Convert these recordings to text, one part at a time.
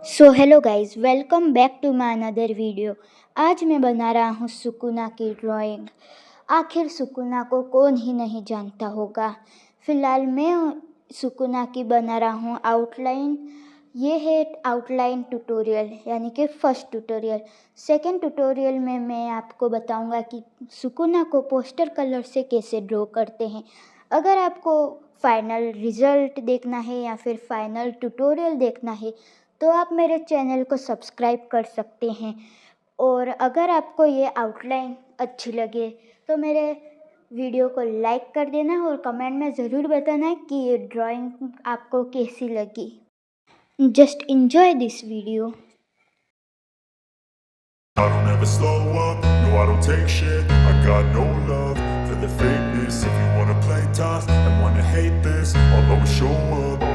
So hello guys, welcome back to my another video. आज मैं बना रहा हूँ सुकुना की ड्राइंग। आखिर सुकुना को कौन ही नहीं जानता होगा। फ़िलहाल मैं सुकुना की बना रहा हूँ आउटलाइन। ये है आउटलाइन ट्यूटोरियल, यानी कि फर्स्ट ट्यूटोरियल। सेकंड ट्यूटोरियल में मैं आपको बताऊंगा कि सुकुना को पोस्टर कलर से कैसे ड्रॉ करते हैं। अगर आपको फाइनल रिज़ल्ट देखना है या फिर फाइनल ट्यूटोरियल देखना है तो आप मेरे चैनल को सब्सक्राइब कर सकते हैं। और अगर आपको ये आउटलाइन अच्छी लगे तो मेरे वीडियो को लाइक कर देना और कमेंट में ज़रूर बताना कि ये ड्राइंग आपको कैसी लगी। Just enjoy this video. I don't ever slow up, no I don't take shit. I got no love for the fakeness. If you wanna play tough and wanna hate this, I'll always show up.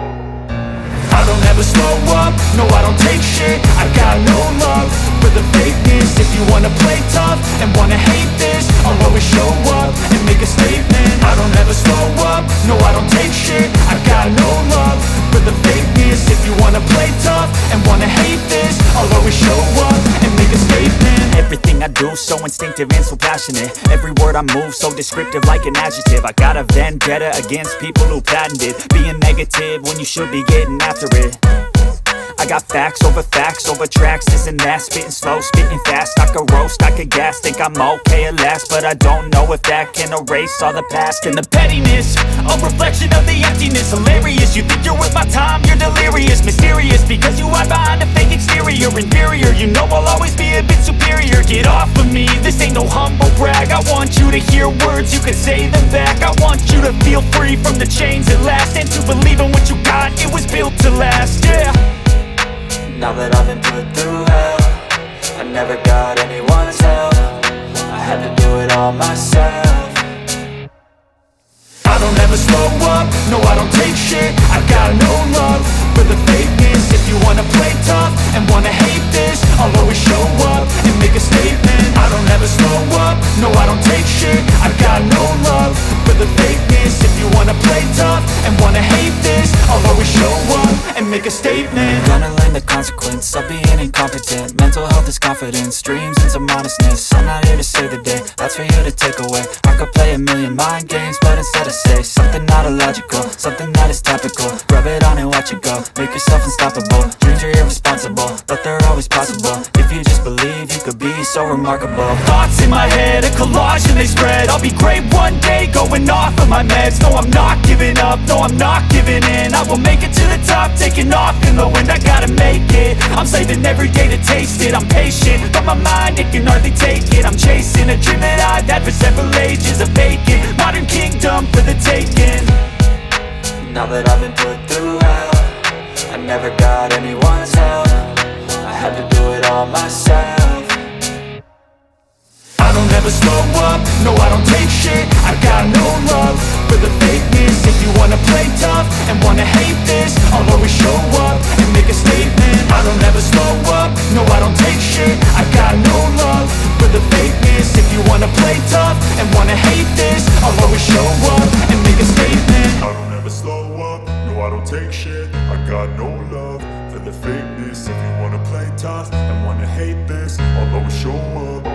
I don't ever slow up, no I don't take shit. I got no love for the fakeness. If you wanna play tough and wanna hate this, I'll always show up and make a statement. I don't ever slow up, no I don't take shit. I got no love for the fakeness. If you wanna play tough and wanna hate this, I'll always show up and make a statement. Everything I do so instinctive and so passionate. Every word I move so descriptive like an adjective. I got a vendetta against people who patented being negative when you should be getting after it. I got facts over tracks, this and that. Spitting slow, spitting fast. I could roast, I could gas. Think I'm okay at last, but I don't know if that can erase all the past. And the pettiness, a reflection of the emptiness. Hilarious, you think you're worth my time, you're delirious. Mysterious, because you hide behind a fake exterior. Inferior, you know I'll always be a bit superior. Get off of me, this ain't no humble brag. I want you to hear words, you can say them back. I want you to feel free from the chains at last, and to believe in what you got, it was built to last, yeah. Now that I've been put through hell, I never got anyone's help. I had to do it all myself. I don't ever slow up, no I don't take shit. I got no love for the fakeness. If you wanna play tough and wanna hate this, I'll always show up and make a statement. I don't ever slow up, no I don't take shit. I got no love for the fakeness. If you wanna play tough and wanna hate this, I'll always show up and make a statement. Gonna learn the consequence of being incompetent. Mental health is confidence, dreams and some honestness. I'm not here to save the day, that's for you to take away. I could play a million mind games, but instead I say something not illogical, something that is topical. Rub it on and watch it go, make yourself unstoppable. Dreams are irresponsible, but they're always possible. If you just believe, you could be so remarkable. Thoughts in my head, a collage and they spread. I'll be great one day, going off of my meds. No, I'm not giving up, no, I'm not giving in. I will make it to the top, taking off in the wind. I gotta make it, I'm saving every day to taste it. I'm patient, but my mind, it can hardly take it. I'm chasing a dream that I've had for several ages. A vacant, modern kingdom for the taking. Now that I've been put through hell, I never got anyone's help. I had to do it all myself. I don't ever slow up, no I don't take shit. I got no love for the fakeness. If you wanna play tough and wanna hate this, I'll always show up and make a statement. I don't ever slow up, no I don't take shit. I got no love for the fakeness. If you wanna play tough and wanna hate this, I'll always show up and make a statement. I don't ever slow up, no I don't take shit. I got no love for the fakeness. If you wanna play tough and wanna hate this, I'll always show up.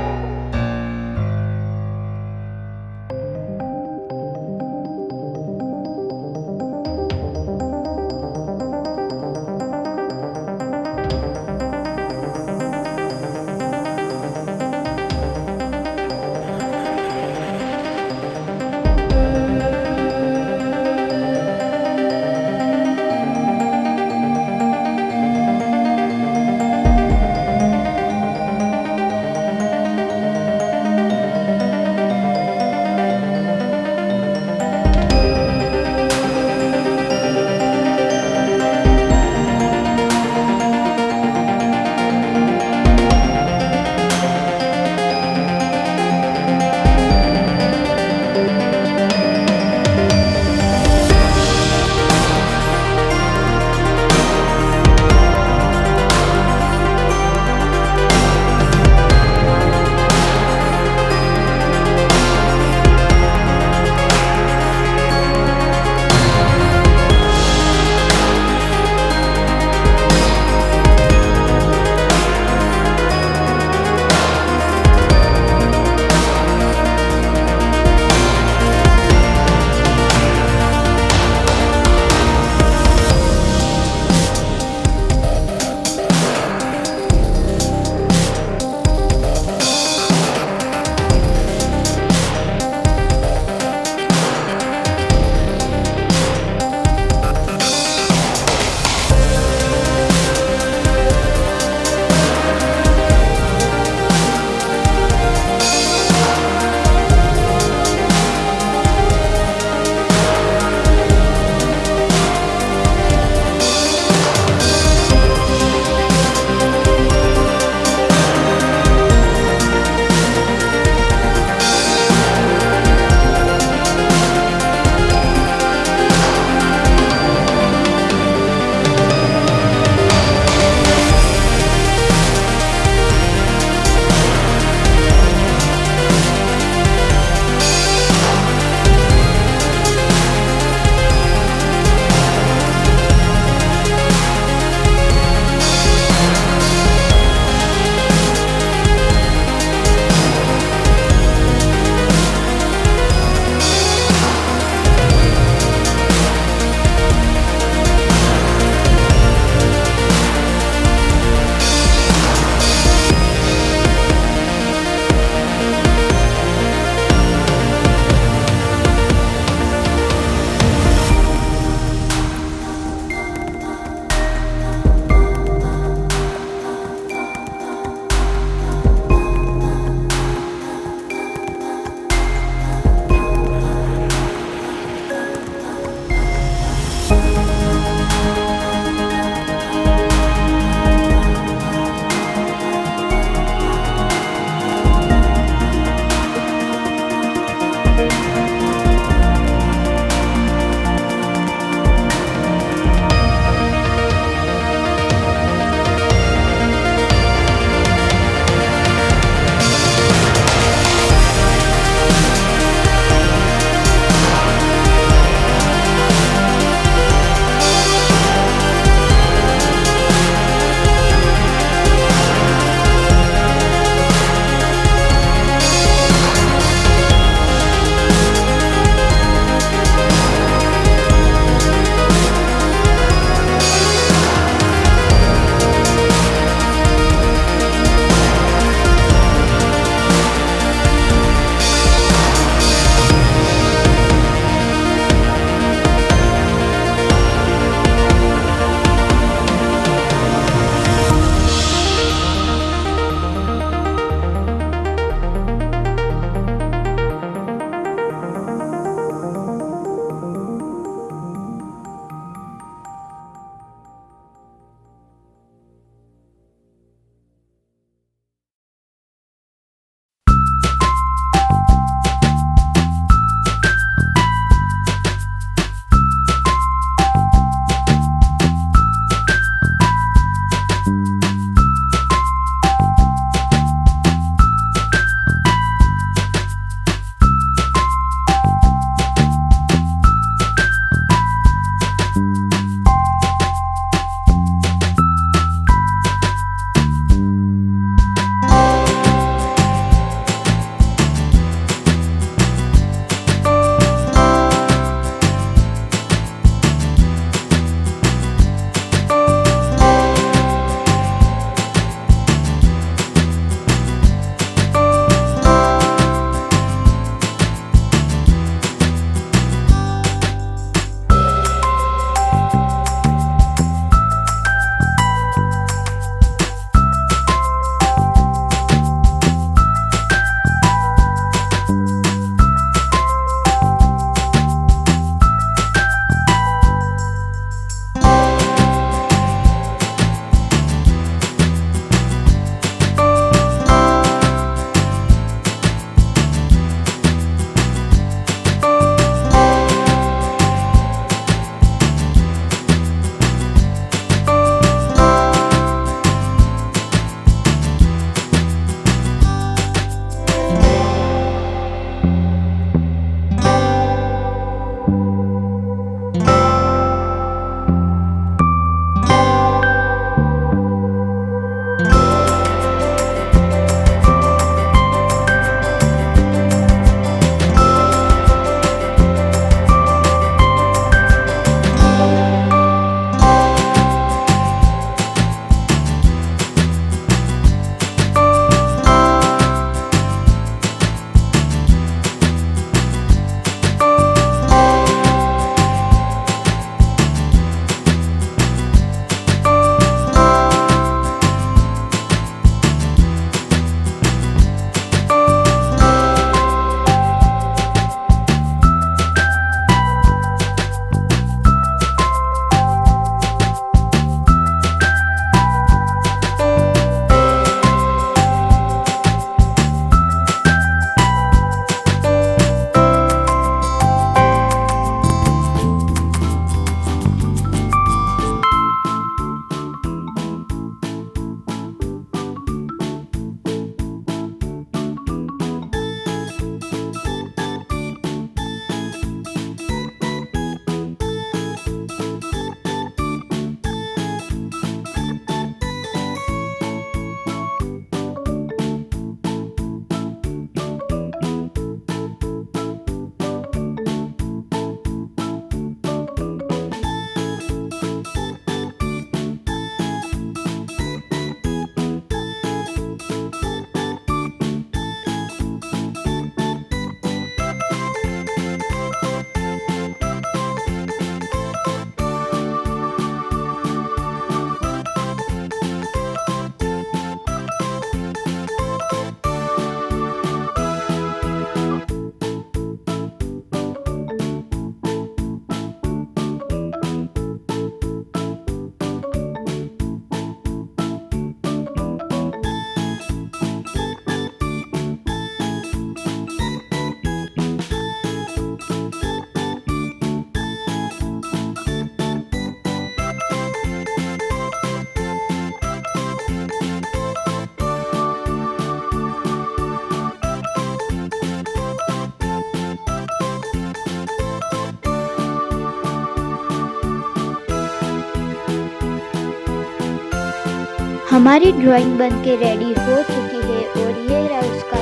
हमारी drawing बन के ready हो चुकी है और ये रहा उसका